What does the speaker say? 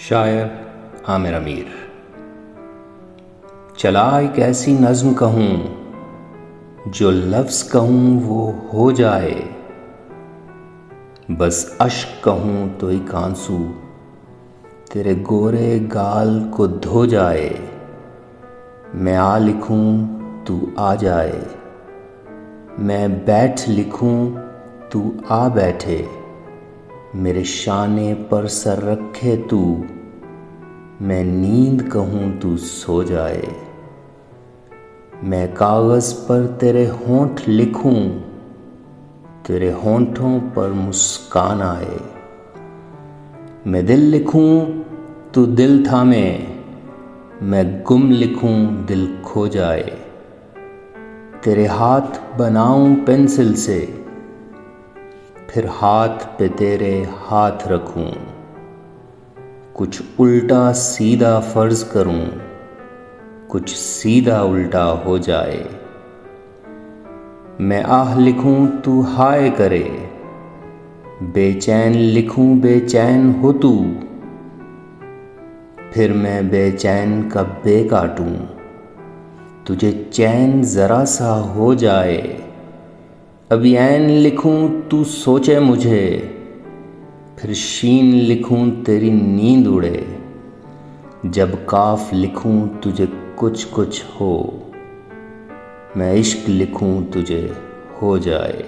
शायर आमिर अमीर। चला एक ऐसी नज़्म कहूँ जो लफ्ज़ कहूँ वो हो जाए, बस अश्क कहूँ तो एक आंसू तेरे गोरे गाल को धो जाए। मैं आ लिखूँ तू आ जाए, मैं बैठ लिखूँ तू आ बैठे, मेरे शाने पर सर रखे तू, मैं नींद कहूँ तू सो जाए। मैं कागज़ पर तेरे होंठ लिखूँ, तेरे होंठों पर मुस्कान आए। मैं दिल लिखूँ तू दिल थामे, मैं गुम लिखूँ दिल खो जाए। तेरे हाथ बनाऊँ पेंसिल से, फिर हाथ पे तेरे हाथ रखूं, कुछ उल्टा सीधा फ़र्ज़ करूं, कुछ सीधा उल्टा हो जाए। मैं आह लिखूं तू हाय करे, बेचैन लिखूं बेचैन हो तू, फिर मैं बेचैन का बे काटूं, तुझे चैन ज़रा सा हो जाए। अभी ऐन लिखूं तू सोचे मुझे, फिर शीन लिखूं तेरी नींद उड़े, जब काफ लिखूं तुझे कुछ कुछ हो, मैं इश्क लिखूं तुझे हो जाए।